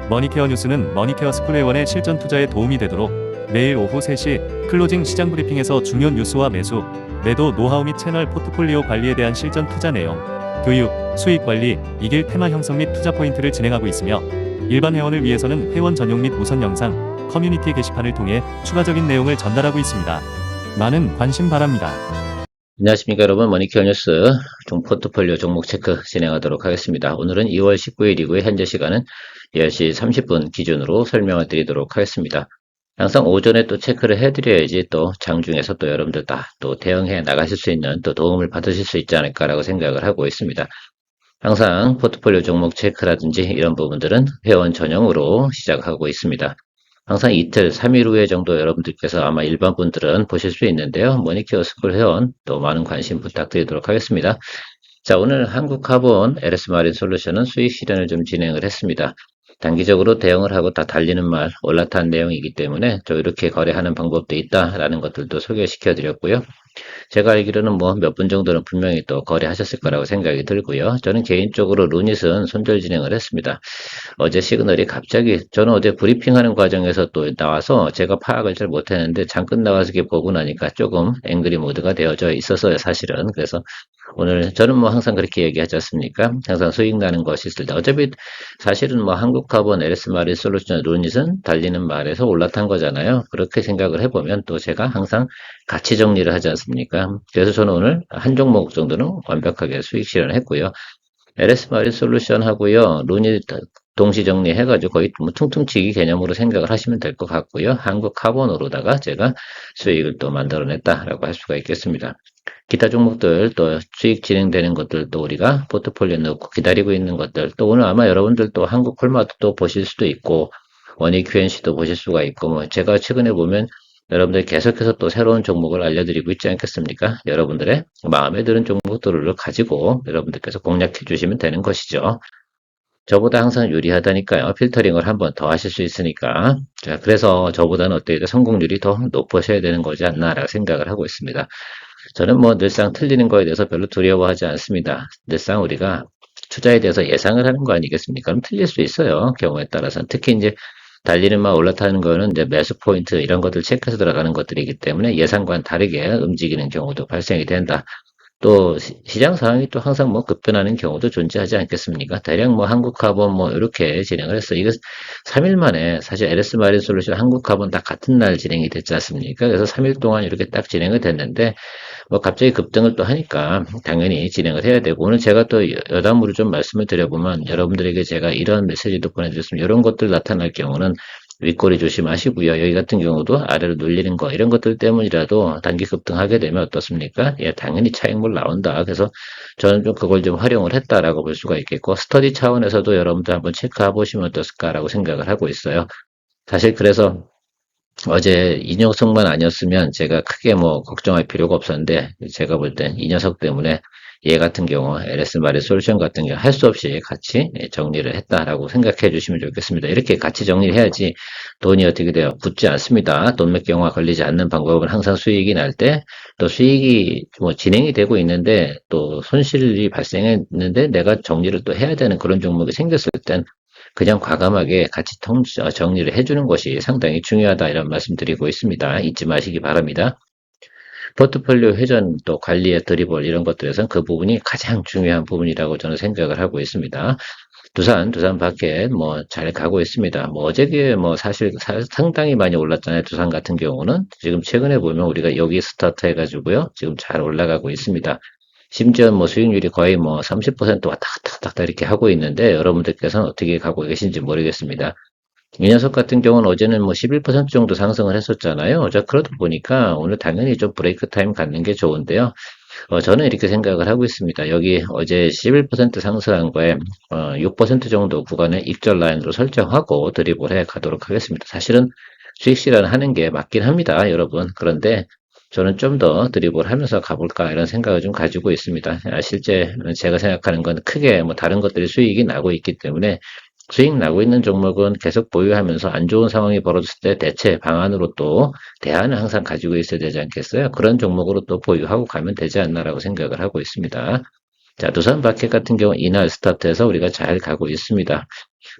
머니케어 뉴스는 머니케어 스쿨 회원의 실전 투자에 도움이 되도록 매일 오후 3시 클로징 시장 브리핑에서 중요 뉴스와 매수, 매도 노하우 및 채널 포트폴리오 관리에 대한 실전 투자 내용, 교육, 수익 관리, 이길 테마 형성 및 투자 포인트를 진행하고 있으며 일반 회원을 위해서는 회원 전용 및 우선 영상, 커뮤니티 게시판을 통해 추가적인 내용을 전달하고 있습니다. 많은 관심 바랍니다. 안녕하십니까 여러분, 머니케어 뉴스 포트폴리오 종목 체크 진행하도록 하겠습니다. 오늘은 2월 19일이고요. 현재 시간은 10시 30분 기준으로 설명을 드리도록 하겠습니다. 항상 오전에 또 체크를 해드려야지 또 장중에서 또 여러분들 다 또 대응해 나가실 수 있는 또 도움을 받으실 수 있지 않을까라고 생각을 하고 있습니다. 항상 포트폴리오 종목 체크라든지 이런 부분들은 회원 전용으로 시작하고 있습니다. 항상 이틀, 3일 후에 정도 여러분들께서 아마 일반 분들은 보실 수 있는데요. 머니케어 스쿨 회원 또 많은 관심 부탁드리도록 하겠습니다. 자, 오늘 한국카본 LS마린 솔루션은 수익 실현을 좀 진행을 했습니다. 단기적으로 대응을 하고 다 달리는 말, 올라탄 내용이기 때문에 또 이렇게 거래하는 방법도 있다라는 것들도 소개시켜 드렸고요. 제가 알기로는 뭐 몇 분 정도는 분명히 또 거래하셨을 거라고 생각이 들고요. 저는 개인적으로 루닛은 손절 진행을 했습니다. 어제 시그널이 갑자기, 저는 어제 브리핑하는 과정에서 또 나와서 제가 파악을 잘 못했는데 잠깐 나와서 이렇게 보고 나니까 조금 앵그리 모드가 되어져 있었어요, 사실은. 그래서 오늘 저는 뭐 항상 그렇게 얘기하지 않습니까? 항상 수익 나는 것이 있을 때 어차피 사실은 뭐 한국카본, LS마린 솔루션, 루닛은 달리는 말에서 올라탄 거잖아요. 그렇게 생각을 해보면 또 제가 항상 가치 정리를 하지 않습니까? 그래서 저는 오늘 한 종목 정도는 완벽하게 수익 실현했고요. LS마린 솔루션 하고요, 루닛 동시 정리해가지고 거의 뭐 퉁퉁치기 개념으로 생각을 하시면 될 것 같고요. 한국 카본으로다가 제가 수익을 또 만들어냈다라고 할 수가 있겠습니다. 기타 종목들 또 수익 진행되는 것들 또 우리가 포트폴리오 넣고 기다리고 있는 것들 또 오늘 아마 여러분들 또 한국 콜마트도 보실 수도 있고 원익 QNC도 보실 수가 있고 뭐 제가 최근에 보면 여러분들 계속해서 또 새로운 종목을 알려드리고 있지 않겠습니까? 여러분들의 마음에 드는 종목들을 가지고 여러분들께서 공략해 주시면 되는 것이죠. 저보다 항상 유리하다니까요. 필터링을 한번 더 하실 수 있으니까. 자, 그래서 저보다는 어떻게 성공률이 더 높으셔야 되는 거지 않나라고 생각을 하고 있습니다. 저는 뭐 늘상 틀리는 거에 대해서 별로 두려워하지 않습니다. 늘상 우리가 투자에 대해서 예상을 하는 거 아니겠습니까? 그럼 틀릴 수 있어요. 경우에 따라서는. 특히 이제 달리는 막 올라타는 거는 이제 매수 포인트 이런 것들 체크해서 들어가는 것들이기 때문에 예상과는 다르게 움직이는 경우도 발생이 된다. 또 시장 상황이 또 항상 뭐 급변하는 경우도 존재하지 않겠습니까? 대략 뭐 한국카본 뭐 이렇게 진행을 했어. 이거 3일 만에 사실 LS 마린 솔루션 한국카본 다 같은 날 진행이 됐지 않습니까? 그래서 3일 동안 이렇게 딱 진행이 됐는데 뭐 갑자기 급등을 또 하니까 당연히 진행을 해야 되고 오늘 제가 또 여담으로 좀 말씀을 드려보면 여러분들에게 제가 이런 메시지도 보내드렸습니다. 이런 것들 나타날 경우는 윗꼬리 조심하시고요. 여기 같은 경우도 아래로 눌리는 거 이런 것들 때문이라도 단기 급등하게 되면 어떻습니까? 예, 당연히 차익물 나온다. 그래서 저는 좀 그걸 좀 활용을 했다라고 볼 수가 있겠고 스터디 차원에서도 여러분들 한번 체크해 보시면 어떨까라고 생각을 하고 있어요. 사실 그래서 어제 이 녀석만 아니었으면 제가 크게 뭐 걱정할 필요가 없었는데 제가 볼 땐 이 녀석 때문에 얘 같은 경우 LS 마린 솔루션 같은 경우 할 수 없이 같이 정리를 했다라고 생각해 주시면 좋겠습니다. 이렇게 같이 정리를 해야지 돈이 어떻게 돼요? 붙지 않습니다. 돈 몇 경우가 걸리지 않는 방법은 항상 수익이 날 때 또 수익이 뭐 진행이 되고 있는데 또 손실이 발생했는데 내가 정리를 또 해야 되는 그런 종목이 생겼을 땐 그냥 과감하게 같이 정리를 해주는 것이 상당히 중요하다 이런 말씀드리고 있습니다. 잊지 마시기 바랍니다. 포트폴리오 회전 또 관리의 드리블 이런 것들에서는 그 부분이 가장 중요한 부분이라고 저는 생각을 하고 있습니다. 두산 밖에 뭐 잘 가고 있습니다. 뭐 어제게 뭐 사실 상당히 많이 올랐잖아요. 두산 같은 경우는 지금 최근에 보면 우리가 여기 스타트 해가지고요. 지금 잘 올라가고 있습니다. 심지어 뭐 수익률이 거의 뭐 30% 왔다 갔다 이렇게 하고 있는데 여러분들께서는 어떻게 가고 계신지 모르겠습니다. 이 녀석 같은 경우는 어제는 뭐 11% 정도 상승을 했었잖아요. 자, 그러다 보니까 오늘 당연히 좀 브레이크 타임 갖는 게 좋은데요. 저는 이렇게 생각을 하고 있습니다. 여기 어제 11% 상승한 거에 6% 정도 구간의 익절 라인으로 설정하고 드리블해 가도록 하겠습니다. 사실은 수익 실현하는 게 맞긴 합니다, 여러분. 그런데 저는 좀 더 드리블 하면서 가볼까 이런 생각을 좀 가지고 있습니다. 실제 제가 생각하는 건 크게 뭐 다른 것들이 수익이 나고 있기 때문에 수익 나고 있는 종목은 계속 보유하면서 안 좋은 상황이 벌어졌을 때 대체 방안으로 또 대안을 항상 가지고 있어야 되지 않겠어요? 그런 종목으로 또 보유하고 가면 되지 않나라고 생각을 하고 있습니다. 자, 두산 마켓 같은 경우 이날 스타트해서 우리가 잘 가고 있습니다.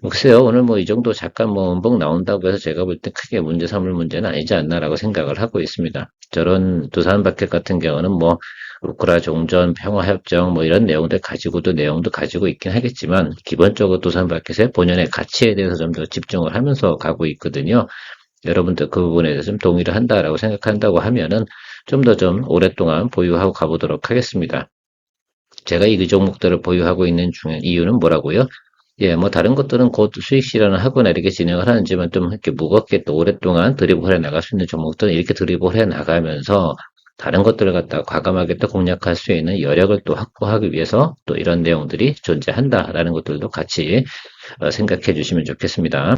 글쎄요, 오늘 뭐 이 정도 잠깐 뭐 음봉 나온다고 해서 제가 볼 때 크게 문제 삼을 문제는 아니지 않나라고 생각을 하고 있습니다. 저런 두산마켓 같은 경우는 뭐 우크라 종전, 평화협정 뭐 이런 내용들 가지고도 내용도 가지고 있긴 하겠지만 기본적으로 두산마켓의 본연의 가치에 대해서 좀 더 집중을 하면서 가고 있거든요. 여러분들 그 부분에 대해서 좀 동의를 한다라고 생각한다고 하면은 좀 더 좀 오랫동안 보유하고 가보도록 하겠습니다. 제가 이 종목들을 보유하고 있는 중에 이유는 뭐라고요? 예, 뭐 다른 것들은 곧 수익 실현을 하거나 이렇게 진행을 하는지만 좀 이렇게 무겁게 또 오랫동안 드리블 해 나갈 수 있는 종목들은 이렇게 드리블 해 나가면서 다른 것들을 갖다가 과감하게 또 공략할 수 있는 여력을 또 확보하기 위해서 또 이런 내용들이 존재한다라는 것들도 같이 생각해 주시면 좋겠습니다.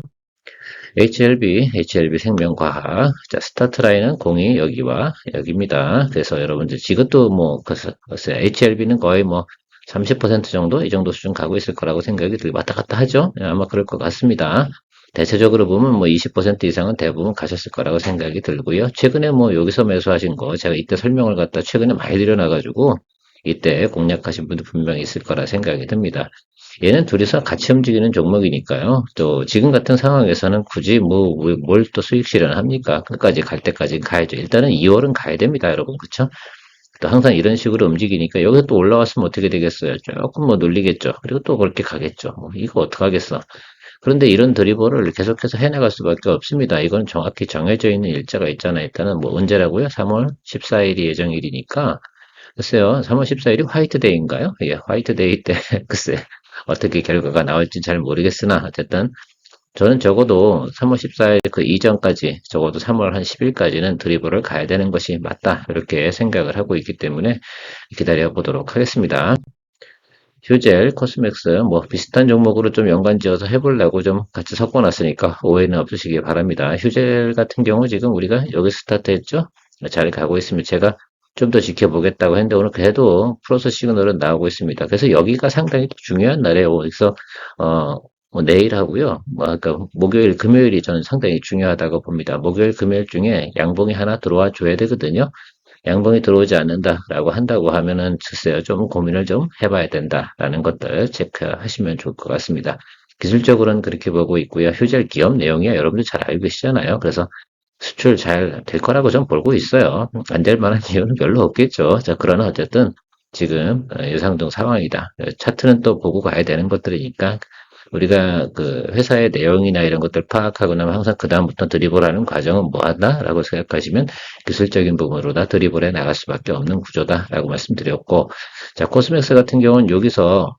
HLB 생명과학. 자, 스타트 라인은 공이 여기와 여기입니다. 그래서 여러분들 이것도 뭐, 글쎄, HLB는 거의 뭐, 30% 정도? 이 정도 수준 가고 있을 거라고 생각이 들고 왔다 갔다 하죠? 예, 아마 그럴 것 같습니다. 대체적으로 보면 뭐 20% 이상은 대부분 가셨을 거라고 생각이 들고요. 최근에 뭐 여기서 매수하신 거, 제가 이때 설명을 갖다 최근에 많이 드려놔가지고, 이때 공략하신 분들 분명히 있을 거라 생각이 듭니다. 얘는 둘이서 같이 움직이는 종목이니까요. 또 지금 같은 상황에서는 굳이 뭐 뭘 또 수익 실현합니까? 끝까지 갈 때까지 가야죠. 일단은 2월은 가야 됩니다, 여러분. 그렇죠? 또 항상 이런 식으로 움직이니까 여기서 또 올라왔으면 어떻게 되겠어요? 조금 뭐 눌리겠죠. 그리고 또 그렇게 가겠죠. 뭐 이거 어떡하겠어. 그런데 이런 드리블을 계속해서 해나갈 수밖에 없습니다. 이건 정확히 정해져 있는 일자가 있잖아요. 일단은 뭐 언제라고요? 3월 14일이 예정일이니까 글쎄요. 3월 14일이 화이트데이인가요? 예, 화이트데이 때 글쎄 어떻게 결과가 나올지 잘 모르겠으나 어쨌든 저는 적어도 3월 14일 그 이전까지 적어도 3월 한 10일까지는 드리블을 가야 되는 것이 맞다. 이렇게 생각을 하고 있기 때문에 기다려 보도록 하겠습니다. 휴젤, 코스맥스 뭐 비슷한 종목으로 좀 연관지어서 해보려고 좀 같이 섞어놨으니까 오해는 없으시기 바랍니다. 휴젤 같은 경우 지금 우리가 여기 스타트했죠? 잘 가고 있습니다. 제가 좀 더 지켜보겠다고 했는데 오늘 그래도 플러스 시그널은 나오고 있습니다. 그래서 여기가 상당히 중요한 날이에요. 그래서 뭐 내일 하고요. 뭐 아까 목요일, 금요일이 저는 상당히 중요하다고 봅니다. 목요일, 금요일 중에 양봉이 하나 들어와 줘야 되거든요. 양봉이 들어오지 않는다라고 한다고 하면은 글쎄요 좀 고민을 좀 해봐야 된다라는 것들 체크하시면 좋을 것 같습니다. 기술적으로는 그렇게 보고 있고요. 휴젤 기업 내용이야 여러분들 잘 알고 계시잖아요. 그래서 수출 잘 될 거라고 좀 보고 있어요. 안 될 만한 이유는 별로 없겠죠. 자, 그러나 어쨌든 지금 예상동 상황이다. 차트는 또 보고 가야 되는 것들이니까 우리가 그 회사의 내용이나 이런 것들 파악하고 나면 항상 그다음부터 드리블하는 과정은 뭐 한다라고 생각하시면 기술적인 부분으로 다 드리블해 나갈 수밖에 없는 구조다라고 말씀드렸고, 자, 코스맥스 같은 경우는 여기서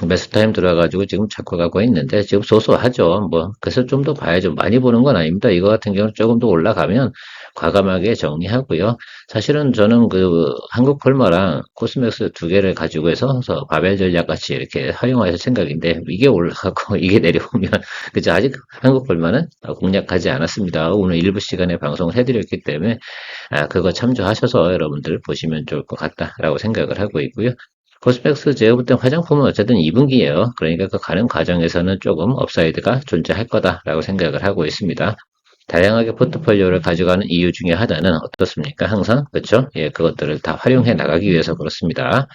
매수 타임 들어가가지고 지금 잡고 가고 있는데 지금 소소하죠. 뭐 그래서 좀 더 봐야죠. 많이 보는 건 아닙니다. 이거 같은 경우는 조금 더 올라가면 과감하게 정리하고요. 사실은 저는 그 한국콜마랑 코스맥스 두 개를 가지고 해서 바벨 전략 같이 이렇게 활용할 생각인데 이게 올라가고 이게 내려오면 그죠? 아직 한국콜마는 공략하지 않았습니다. 오늘 일부 시간에 방송을 해드렸기 때문에 그거 참조하셔서 여러분들 보시면 좋을 것 같다라고 생각을 하고 있고요. 코스맥스 제가 볼 때 화장품은 어쨌든 2분기예요. 그러니까 그 가는 과정에서는 조금 업사이드가 존재할 거다라고 생각을 하고 있습니다. 다양하게 포트폴리오를 가져가는 이유 중에 하나는 어떻습니까? 항상 그렇죠? 예, 그것들을 다 활용해 나가기 위해서 그렇습니다.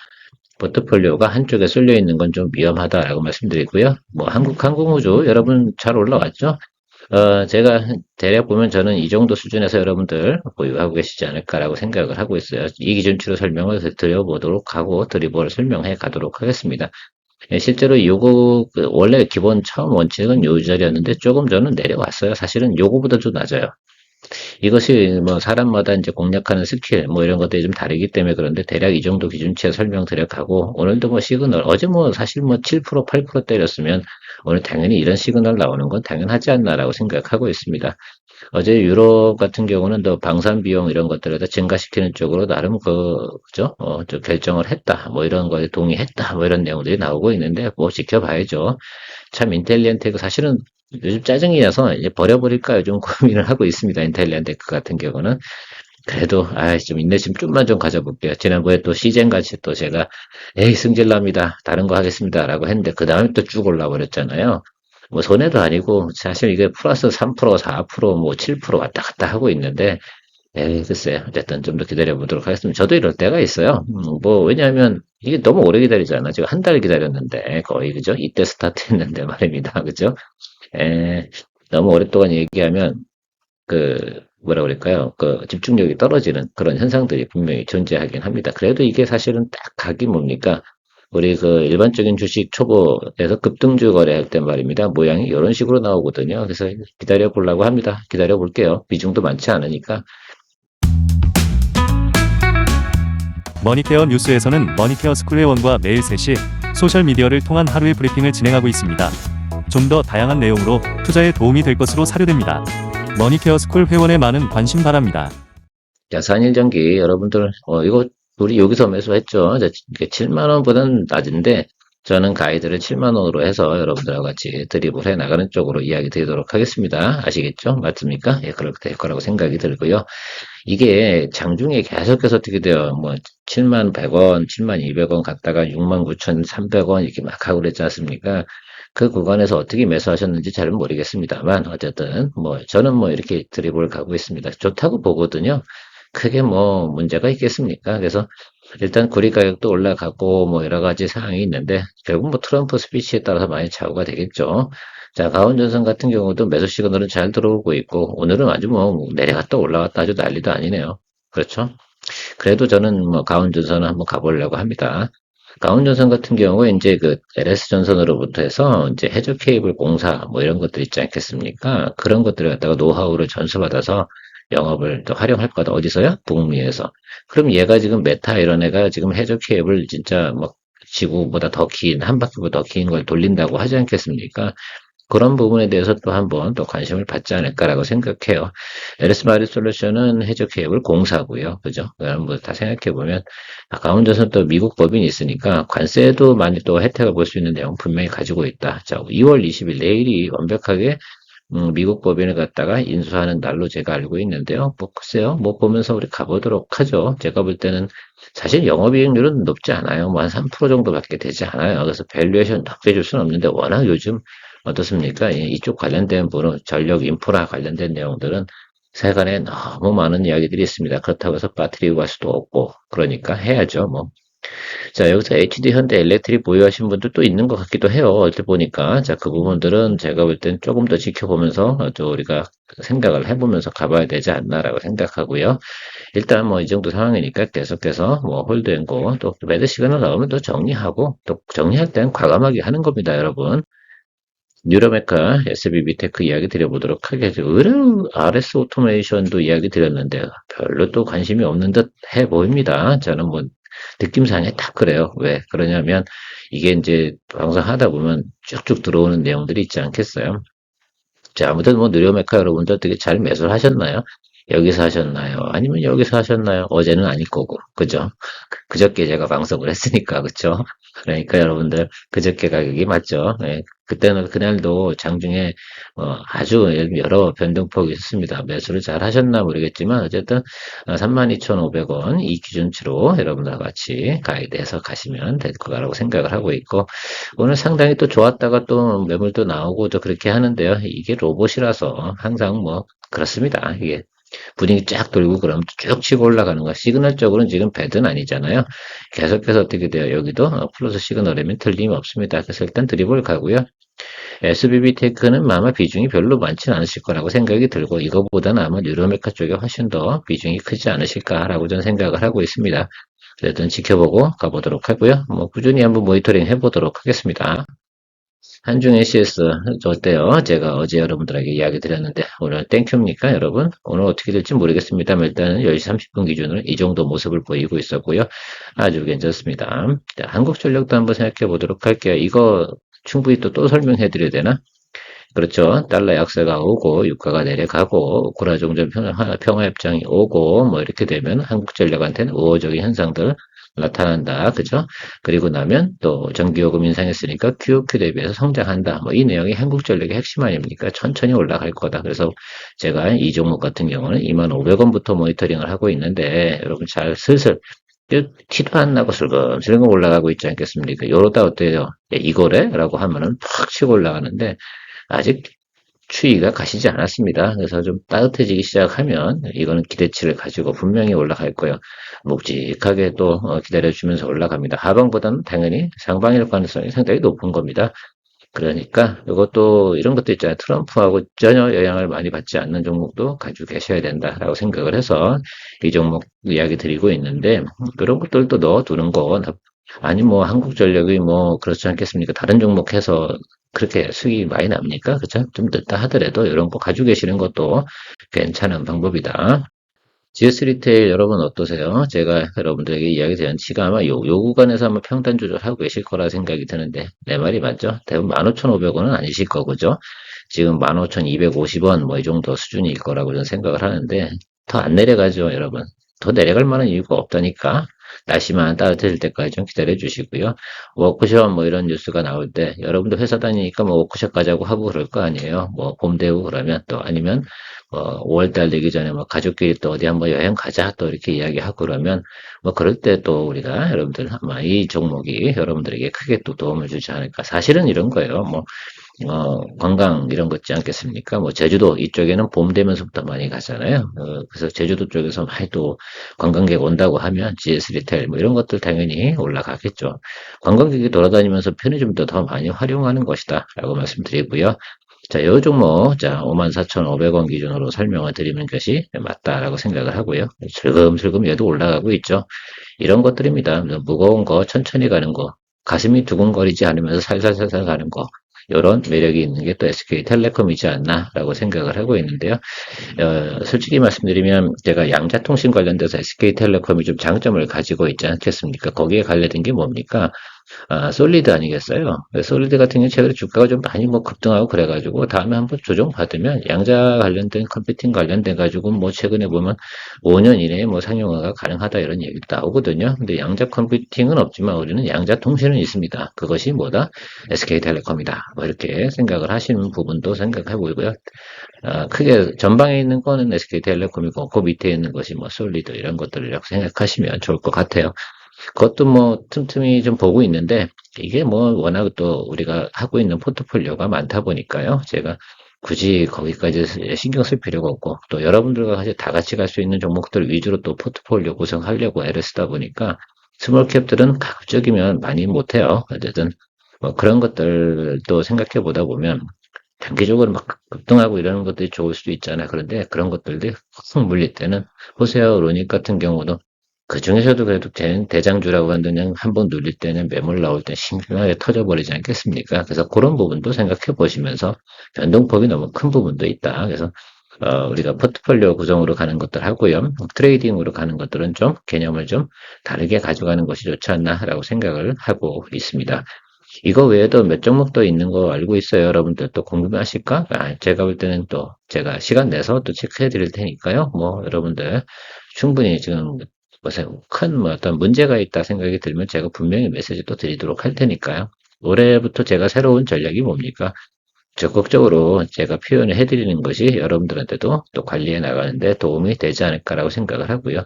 포트폴리오가 한쪽에 쏠려 있는 건 좀 위험하다라고 말씀드리고요. 뭐 한국항공우주 여러분 잘 올라왔죠? 제가 대략 보면 저는 이 정도 수준에서 여러분들 보유하고 계시지 않을까라고 생각을 하고 있어요. 이 기준치로 설명을 드려보도록 하고 드리블을 설명해 가도록 하겠습니다. 예, 실제로 요거 원래 기본 처음 원칙은 요 자리였는데 조금 저는 내려왔어요. 사실은 요거보다도 낮아요. 이것이 뭐 사람마다 이제 공략하는 스킬 뭐 이런 것들이 좀 다르기 때문에 그런데 대략 이 정도 기준치에 설명드려가고 오늘도 뭐 시그널 어제 뭐 사실 뭐 7% 8% 때렸으면 오늘 당연히 이런 시그널 나오는 건 당연하지 않나라고 생각하고 있습니다. 어제 유럽 같은 경우는 더 방산 비용 이런 것들을 다 증가시키는 쪽으로 나름 그죠? 저 결정을 했다. 뭐 이런 거에 동의했다. 뭐 이런 내용들이 나오고 있는데 뭐 지켜봐야죠. 참 인텔리언테크 사실은 요즘 짜증이 나서 이제 버려버릴까 요즘 고민을 하고 있습니다. 인텔리언테크 같은 경우는. 그래도 좀 인내심 좀만 좀 가져볼게요. 지난번에 또 시젠 같이 또 제가 에이 승질납니다. 다른 거 하겠습니다라고 했는데 그 다음에 또 쭉 올라버렸잖아요. 뭐 손해도 아니고 사실 이게 플러스 3%, 4%, 뭐 7% 왔다 갔다 하고 있는데 글쎄요. 어쨌든 좀 더 기다려 보도록 하겠습니다. 저도 이럴 때가 있어요. 왜냐하면 이게 너무 오래 기다리잖아. 지금 한 달 기다렸는데, 거의, 그죠? 이때 스타트 했는데 말입니다. 그죠? 에, 너무 오랫동안 얘기하면, 뭐라 그럴까요? 집중력이 떨어지는 그런 현상들이 분명히 존재하긴 합니다. 그래도 이게 사실은 딱 각이 뭡니까? 우리 일반적인 주식 초보에서 급등주 거래할 때 말입니다. 모양이 이런 식으로 나오거든요. 그래서 기다려 보려고 합니다. 기다려 볼게요. 비중도 많지 않으니까. 머니케어 뉴스에서는 머니케어 스쿨회원과 매일 3시 소셜미디어를 통한 하루의 브리핑을 진행하고 있습니다. 좀 더 다양한 내용으로 투자에 도움이 될 것으로 사료됩니다. 머니케어 스쿨 회원의 많은 관심 바랍니다. 자, 4일전기 여러분들, 이거 우리 여기서 매수했죠. 이게 7만 원보다는 낮은데 저는 가이드를 7만 원으로 해서 여러분들과 같이 드립을 해 나가는 쪽으로 이야기 드리도록 하겠습니다. 아시겠죠? 맞습니까? 예, 그렇게 될 거라고 생각이 들고요. 이게 장중에 계속해서 어떻게 돼요? 7만 100원, 7만 200원 갔다가 6만 9,300원 이렇게 막 하고 그랬지 않습니까? 그 구간에서 어떻게 매수하셨는지 잘 모르겠습니다만, 어쨌든, 저는 이렇게 드립을 가고 있습니다. 좋다고 보거든요. 크게 문제가 있겠습니까? 그래서 일단 구리 가격도 올라가고 여러 가지 사항이 있는데 결국 트럼프 스피치에 따라서 많이 차후가 되겠죠. 자, 가온전선 같은 경우도 매수 시그널은 잘 들어오고 있고 오늘은 아주 내려갔다 올라갔다 아주 난리도 아니네요. 그렇죠? 그래도 저는 가온전선을 한번 가보려고 합니다. 가온전선 같은 경우에 이제 LS전선으로부터 해서 이제 해저 케이블 공사 이런 것들 있지 않겠습니까? 그런 것들을 갖다가 노하우를 전수받아서 영업을 또 활용할 거다. 어디서요? 북미에서. 그럼 얘가 지금 메타 이런 애가 지금 해저 케이블 진짜 지구보다 더 긴, 한 바퀴보다 더 긴 걸 돌린다고 하지 않겠습니까? 그런 부분에 대해서 또 한번 또 관심을 받지 않을까라고 생각해요. LS 마리 솔루션은 해저 케이블 공사고요. 그죠? 그럼 다 생각해보면, 아까 혼자서 또 미국 법인이 있으니까 관세도 많이 또 혜택을 볼 수 있는 내용 분명히 가지고 있다. 자, 2월 20일 내일이 완벽하게 미국 법인을 갖다가 인수하는 날로 제가 알고 있는데요. 글쎄요. 보면서 우리 가보도록 하죠. 제가 볼 때는 사실 영업이익률은 높지 않아요. 한 3% 정도밖에 되지 않아요. 그래서 밸류에이션 높게 줄 수는 없는데 워낙 요즘 어떻습니까? 이쪽 관련된 부분, 전력 인프라 관련된 내용들은 세간에 너무 많은 이야기들이 있습니다. 그렇다고 해서 빠뜨리고 갈 수도 없고, 그러니까 해야죠. 자, 여기서 HD 현대 일렉트릭 보유하신 분들도 있는 것 같기도 해요. 어떻게 보니까. 자, 그 부분들은 제가 볼 땐 조금 더 지켜보면서, 또 우리가 생각을 해보면서 가봐야 되지 않나라고 생각하고요. 일단 이 정도 상황이니까 계속해서 홀드앤고, 또 매드 시그널 나오면 또 정리하고, 또 정리할 땐 과감하게 하는 겁니다, 여러분. 뉴라메카 SBB 테크 이야기 드려보도록 하겠습니다. 의뢰 RS 오토메이션도 이야기 드렸는데 별로 또 관심이 없는 듯 해 보입니다. 저는 느낌상에 딱 그래요. 왜 그러냐면 이게 이제 방송하다 보면 쭉쭉 들어오는 내용들이 있지 않겠어요? 자, 아무튼 뉴라메카 여러분들 되게 잘 매수를 하셨나요? 여기서 하셨나요? 아니면 여기서 하셨나요? 어제는 아닐 거고, 그죠? 그저께 제가 방송을 했으니까, 그쵸? 그러니까 여러분들, 그저께 가격이 맞죠? 예, 그때는, 그날도 장중에, 아주 여러 변동폭이 있었습니다. 매수를 잘 하셨나 모르겠지만, 어쨌든, 32,500원, 이 기준치로 여러분들과 같이 가이드해서 가시면 될 거라고 생각을 하고 있고, 오늘 상당히 또 좋았다가 또 매물도 나오고 또 그렇게 하는데요. 이게 로봇이라서 항상 그렇습니다. 이게 분위기 쫙 돌고 그러면 쭉 치고 올라가는 거. 시그널적으로는 지금 배드는 아니잖아요. 계속해서 어떻게 돼요? 여기도 플러스 시그널이면 틀림이 없습니다. 그래서 일단 드리블 가고요. SBB 테크는 아마 비중이 별로 많지는 않으실 거라고 생각이 들고 이거보다는 아마 뉴로메카 쪽에 훨씬 더 비중이 크지 않으실까라고 저는 생각을 하고 있습니다. 그래도 지켜보고 가보도록 하고요. 꾸준히 한번 모니터링 해보도록 하겠습니다. 한중 ACS 어때요? 제가 어제 여러분들에게 이야기 드렸는데 오늘 땡큐입니까 여러분? 오늘 어떻게 될지 모르겠습니다만 일단은 10시 30분 기준으로 이 정도 모습을 보이고 있었고요. 아주 괜찮습니다. 자, 한국전력도 한번 생각해 보도록 할게요. 이거 충분히 또 설명해 드려야 되나? 그렇죠. 달러 약세가 오고 유가가 내려가고 고라종전 평화협정이 오고 이렇게 되면 한국전력한테는 우호적인 현상들 나타난다. 그죠? 그리고 나면 또 전기요금 인상했으니까 QOQ 대비해서 성장한다. 이 내용이 한국전력의 핵심 아닙니까? 천천히 올라갈 거다. 그래서 제가 이 종목 같은 경우는 25,500원부터 모니터링을 하고 있는데 여러분 잘 슬슬 티도 안 나고 슬금슬금 올라가고 있지 않겠습니까? 요러다 어때요? 이거래? 라고 하면은 팍 치고 올라가는데 아직 추이가 가시지 않았습니다. 그래서 좀 따뜻해지기 시작하면 이거는 기대치를 가지고 분명히 올라갈 거예요. 묵직하게 또 기다려주면서 올라갑니다. 하방보다는 당연히 상방일 가능성이 상당히 높은 겁니다. 그러니까 이것도 이런 것도 있잖아요. 트럼프하고 전혀 영향을 많이 받지 않는 종목도 가지고 계셔야 된다라고 생각을 해서 이 종목 이야기 드리고 있는데 그런 것들도 넣어두는 거 아니 뭐 한국전력이 뭐 그렇지 않겠습니까? 다른 종목 해서 그렇게 수익이 많이 납니까? 그죠? 좀 늦다 하더라도 이런 거 가지고 계시는 것도 괜찮은 방법이다. GS 리테일 여러분 어떠세요? 제가 여러분들에게 이야기 드린 지가 아마 요 구간에서 한번 평단 조절하고 계실 거라 생각이 드는데 내 말이 맞죠? 대부분 15,500원은 아니실 거고죠. 지금 15,250원 뭐 이 정도 수준일 거라고 저는 생각을 하는데 더 안 내려가죠, 여러분. 더 내려갈 만한 이유가 없다니까. 날씨만 따뜻해질 때까지 좀 기다려 주시고요. 워크숍 뭐 이런 뉴스가 나올 때 여러분도 회사 다니니까 뭐 워크숍 가자고 하고 그럴 거 아니에요. 뭐 봄 되고 그러면 또 아니면 5월달 되기 전에 뭐 가족끼리 또 어디 한번 여행 가자 또 이렇게 이야기하고 그러면 뭐 그럴 때 또 우리가 여러분들 아마 이 종목이 여러분들에게 크게 또 도움을 주지 않을까. 사실은 이런 거예요. 뭐 관광 이런 거 있지 않겠습니까? 뭐 제주도 이쪽에는 봄 되면서부터 많이 가잖아요. 그래서 제주도 쪽에서 많이 또 관광객 온다고 하면 GS 리테일 뭐 이런 것들 당연히 올라가겠죠. 관광객이 돌아다니면서 편의점도 더 많이 활용하는 것이다 라고 말씀드리고요. 자, 요 종목, 자, 54,500원 기준으로 설명을 드리는 것이 맞다라고 생각을 하고요. 슬금슬금 얘도 올라가고 있죠. 이런 것들입니다. 무거운 거, 천천히 가는 거, 가슴이 두근거리지 않으면서 살살살살 가는 거, 이런 매력이 있는 게 또 SK텔레콤이지 않나라고 생각을 하고 있는데요. 솔직히 말씀드리면 제가 양자통신 관련돼서 SK텔레콤이 좀 장점을 가지고 있지 않겠습니까? 거기에 관련된 게 뭡니까? 솔리드 아니겠어요? 솔리드 같은 경우 최근에 주가가 좀 많이 뭐 급등하고 그래가지고 다음에 한번 조정 받으면 양자 관련된 컴퓨팅 관련돼 가지고 뭐 최근에 보면 5년 이내에 뭐 상용화가 가능하다 이런 얘기도 나오거든요. 근데 양자 컴퓨팅은 없지만 우리는 양자 통신은 있습니다. 그것이 뭐다? SK텔레콤이다. 뭐 이렇게 생각을 하시는 부분도 생각해 보이고요. 크게 전방에 있는 거는 SK텔레콤이고 그 밑에 있는 것이 뭐 솔리드 이런 것들을 생각하시면 좋을 것 같아요. 그것도 뭐 틈틈이 좀 보고 있는데 이게 뭐 워낙 또 우리가 하고 있는 포트폴리오가 많다 보니까요. 제가 굳이 거기까지 신경 쓸 필요가 없고 또 여러분들과 다 같이 갈 수 있는 종목들 위주로 또 포트폴리오 구성하려고 애를 쓰다 보니까 스몰캡들은 가급적이면 많이 못해요. 어쨌든 뭐 그런 것들도 생각해 보다 보면 단기적으로 막 급등하고 이러는 것들이 좋을 수도 있잖아요. 그런데 그런 것들이 확 물릴 때는 보세요. 로닉 같은 경우도 그 중에서도 그래도 대장주라고 하는 그냥 한번 눌릴 때는 매물 나올 때 심하게 터져버리지 않겠습니까? 그래서 그런 부분도 생각해 보시면서 변동폭이 너무 큰 부분도 있다. 그래서 우리가 포트폴리오 구성으로 가는 것들 하고요. 트레이딩으로 가는 것들은 좀 개념을 좀 다르게 가져가는 것이 좋지 않나라고 생각을 하고 있습니다. 이거 외에도 몇 종목 더 있는 거 알고 있어요. 여러분들 또 궁금하실까? 제가 볼 때는 또 제가 시간 내서 또 체크해 드릴 테니까요. 뭐 여러분들 충분히 지금 무슨 큰 뭐 어떤 문제가 있다 생각이 들면 제가 분명히 메시지 또 드리도록 할 테니까요. 올해부터 제가 새로운 전략이 뭡니까? 적극적으로 제가 표현을 해드리는 것이 여러분들한테도 또 관리해 나가는데 도움이 되지 않을까라고 생각을 하고요.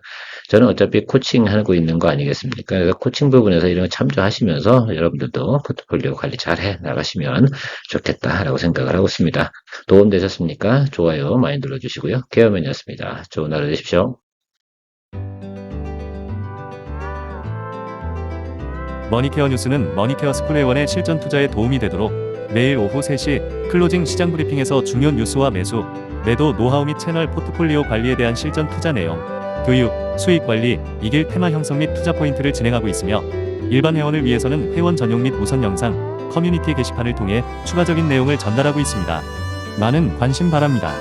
저는 어차피 코칭하고 있는 거 아니겠습니까? 그래서 코칭 부분에서 이런 거 참조하시면서 여러분들도 포트폴리오 관리 잘 해 나가시면 좋겠다라고 생각을 하고 있습니다. 도움 되셨습니까? 좋아요 많이 눌러주시고요. 케어맨이었습니다. 좋은 하루 되십시오. 머니케어 뉴스는 머니케어 스쿨회원의 실전 투자에 도움이 되도록 매일 오후 3시 클로징 시장 브리핑에서 중요한 뉴스와 매수, 매도 노하우 및 채널 포트폴리오 관리에 대한 실전 투자 내용, 교육, 수익 관리, 이길 테마 형성 및 투자 포인트를 진행하고 있으며 일반 회원을 위해서는 회원 전용 및 우선 영상, 커뮤니티 게시판을 통해 추가적인 내용을 전달하고 있습니다. 많은 관심 바랍니다.